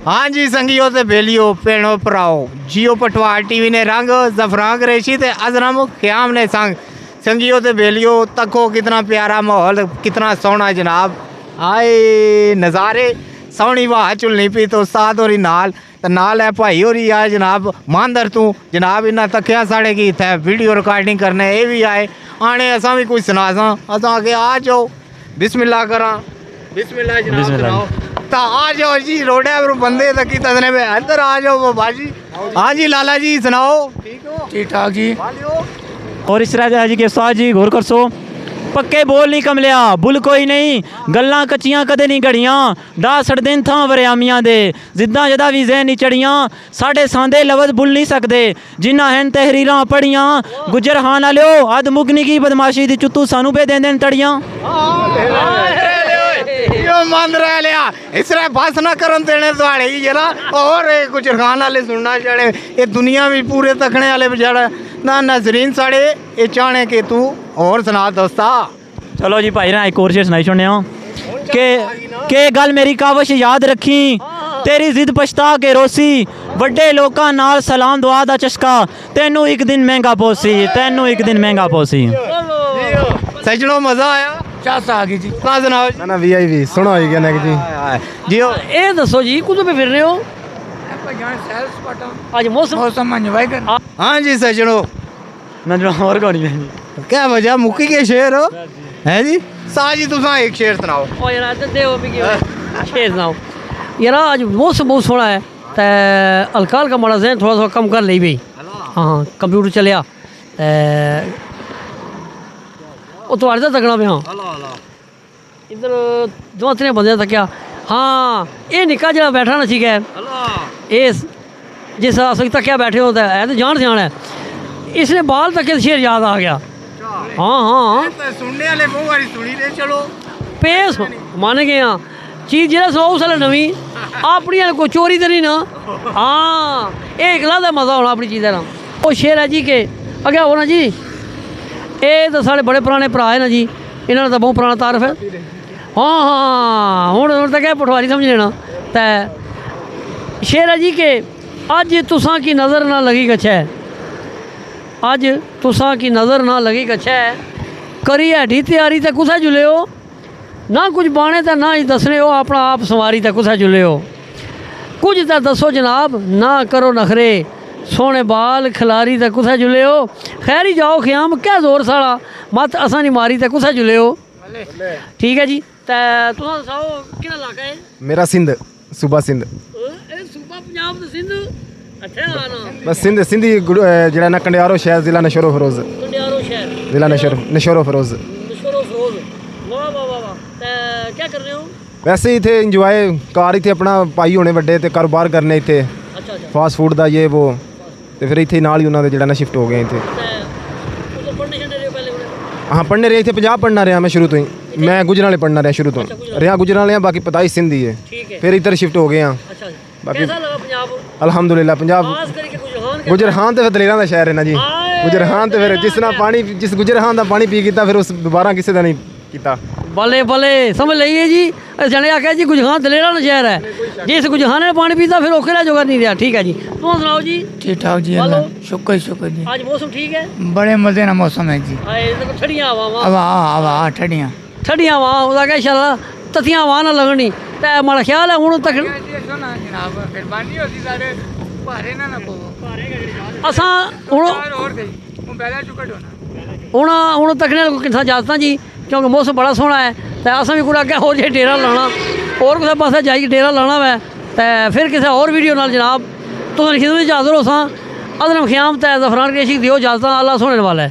हाँ जी संगियो ते बेलियो पेड़ो भराओ जियो पटवार टीवी ने रंग जफरान करेशी ते अजरम क़याम ने संग संगियो ते बेलियो तको कितना प्यारा माहौल कितना सोहना जनाब आए नज़ारे सोहनी वाह चुलनी पी तो उस्ताद होरी नाल है भाई होरी आए जनाब मांदर तू जनाब इन्ना तकिया साढ़े की इत्थे वीडियो रिकॉर्डिंग करने ये भी आए आने असा भी कुछ सुना असा आगे आ जाओ बिस्मिल्लाह करा बिस्मिल्लाह जनाब सुनाओ तो आ जाओ जी रोडे पर बंदे तकी तदने में अंदर आ जाओ बाबा जी। हाँ जी लाला जी सुनाओ ठीक हो ठीक ठाक जी। और इस तरह जी के उस्ताद जी गौर कर सो पक्के बोल नहीं कमलिया बुल कोई नहीं गल्लां कच्चियां कदे नहीं घड़ियां डा सड़देन थां वरियामियां दे जिद्दां जदा भी जहन नहीं चढ़ियां साढ़े सांदे लवज बुल नहीं सकदे जिन्ना हैन तहरीरां पढ़ियां गुजर खान आलियो अद मुगनी की बदमाशी दी चुत्तू सानू पे देन तड़ियां यो मंद रह लिया इसरे बस ना करन देने दुआड़े ही जरा और गुजर खान वाले सुनना चाहे ये दुनिया भी पूरे तकने वाले बेचारा ना नजरीन साढ़े ये चाहने कि तू और सुना दोस्ता। चलो जी भाई ना एक और शेर सुनाई छोड़ने के गल मेरी कावश याद रखी तेरी जिद पछता के रोसी वड्डे लोकां नाल सलाम दुआ दा चस्का तेनू एक दिन महंगा पोसी तेनू एक दिन महंगा पोसी। सजनों मजा आया चासा आ गई जी। कहाँ सुनाओ ना ना वीआईपी सुनो ही गया जी जियो ये दसो जी कुदों पे फिर रहे हो आज मौसम एंजॉय कर। हाँ जी सजनों नजर और कौन है क्या वजह मुक्की के शेर हो है जी सा जी तुसा एक शेर सुनाओ ओ यार दे हो भी शेर सुनाओ यार आज मौसम बहुत सोहना है ते अलकाल का माड़ा जहन थोड़ा कम कर ली भाई हाँ कंप्यूटर चलिया ਉਹ ਤੁਹਾਡੇ ਦਾ ਤਕਣਾ ਪਿਆ ਇੱਧਰ ਦੋ ਤਿੰਨ ਬੰਦੇ ਤੱਕਿਆ ਹਾਂ ਇਹ ਨਿੱਕਾ ਜਿਹੜਾ ਬੈਠਾ ਨਾ ਸੀਗਾ ਇਹ ਜਿਸ ਅਸਲ ਤੱਕਿਆ ਬੈਠੇ ਹੁੰਦਾ ਹੈ ਤੇ ਜਾਣ ਹੈ ਇਸਨੇ ਬਾਲ ਤੱਕੇ ਸ਼ੇਰ ਯਾਦ ਆ ਗਿਆ ਹਾਂ ਸੁਣਨੇ ਵਾਲੇ ਮੂੰਹ ਵਾਲੀ ਸੁਣੀ ਦੇ ਚਲੋ ਪੇਸ ਮੰਨ ਗਏ ਆ ਚੀਜ਼ ਜਿਹੜਾ ਸੋ ਉਸ ਵਾਲੇ ਨਵੀਂ ਆਪਣੀਆਂ ਕੋਈ ਚੋਰੀ ਤੇ ਨਹੀਂ ਨਾ ਹਾਂ ਇਹ ਇਕਲਾ ਦਾ ਮਜ਼ਾ ਹੋਣਾ ਆਪਣੀ ਚੀਜ਼ ਦਾ ਨਾ ਉਹ ਸ਼ੇਰ ਹੈ ਜੀ ਕਿ ਅੱਗੇ ਹੋਣਾ ਜੀ ਇਹ ਤਾਂ ਸਾਡੇ ਬੜੇ ਪੁਰਾਣੇ ਭਰਾ ਹੈ ਨਾ ਜੀ ਇਹਨਾਂ ਦਾ ਬਹੁਤ ਪੁਰਾਣਾ ਤਾਰਫ ਹੈ ਹਾਂ ਹੁਣ ਤਾਂ ਕਹਿ ਪਟਵਾਰੀ ਸਮਝ ਲੈਣਾ ਤਾਂ ਸ਼ੇਰ ਹੈ ਜੀ ਕਿ ਅੱਜ ਤੁਸਾਂ ਕੀ ਨਜ਼ਰ ਨਾ ਲਗੀ ਕੱਛਾ ਅੱਜ ਤੁਸਾਂ ਕੀ ਨਜ਼ਰ ਨਾ ਲਗੀ ਕੱਛਾ ਕਰੀ ਹੈਡੀ ਤਿਆਰੀ ਤਾਂ ਕੁਛਾ ਜੁਲਿਓ ਨਾ ਕੁਝ ਬਾਣੇ ਤਾਂ ਨਾ ਹੀ ਦੱਸਣੇ ਹੋ ਆਪਣਾ ਆਪ ਸਵਾਰੀ ਤਾਂ ਕੁਛਾ ਜੁਲਿਓ ਕੁਝ ਤਾਂ ਦੱਸੋ ਜਨਾਬ ਨਾ ਕਰੋ ਨਖਰੇ सोने बाल खिलारी तो कुसा जुले हो खैर ही जाओ ख्याम क्या जोर साड़ा मत असा नहीं मारी तो कुसा जुले हो ठीक है जी तुम दसाओ किहड़ा इलाका है मेरा सिंध सूबा सिंध सूबा पंजाब तो सिंध अच्छा ना बस सिंध सिंधी जड़ा ना कंडियारो शहर जिला नशोरो फरोज कंडियारो शहर जिला नशोरो फरोज वाह वाह वाह वाह क्या कर रहे हो वैसे ही थे इंजॉय कार ही थे अपना भाई होने बड़े थे कारोबार करने थे अच्छा अच्छा फास्ट फूड का ये वो तो फिर इतने नाल ही उन्होंने जड़ा ना शिफ्ट हो गए थे हाँ पढ़ने रहे थे पंजाब पढ़ना रहा मैं शुरू तो ही मैं गुजराले पढ़ना रहा शुरू तो रहा गुजराले बाकी पता ही सिंधी है फिर इधर शिफ्ट हो गए हैं बाकी अल्हम्दुलिल्लाह पंजाब गुजरहान तो फिर दलेरां दा शहर है ना जी गुजरहान तो फिर जिस तरह पानी जिस गुजरहान का पानी पी किया फिर उस दोबारा किसी का नहीं किया बल्ले बल्ले समझ लीजिए जी जने आख्या जी गुजरान दलेरा ना शहर है जिस गुजरान ने पानी पीता फिर ओखला जोगा नहीं रहा ठीक है जी तुम सुनाओ जी ठीक ठाक जी शुक्र जी। आज मौसम ठीक है बड़े मजे ना मौसम है जी ठंडियां हवा हवा ठंडियां ठंडियां हवा ਉਹਦਾ ਕਹ ਇਨਸ਼ਾਅੱਲਾ ਤਤੀਆਂ ਹਵਾ ਨਾ ਲੱਗਣੀ ਤੇ ਮਾੜਾ ਖਿਆਲ ਹੈ ਹੁਣ ਤੱਕ जनाब मेहरबानी होती सारे भारे ना पवो ਅਸਾਂ ਹੁਣ और गई पहले चुकट होना ਹੁਣ ਤੱਕਣੇ ਕਿੰਨਾ ਜਾਤਾਂ ਜੀ क्योंकि मौसम बड़ा सोहना है तो असा भी कुछ अगर होर जो डेरा लाना और किसी पास जाइए डेरा लाना वै तो फिर किसी और वीडियो नाल जनाब तुम खिदमत हाज़र हो सा अदरम ख्याम तो जफरान करेशी दियो इजाजत अल्लाह सोने वाला है।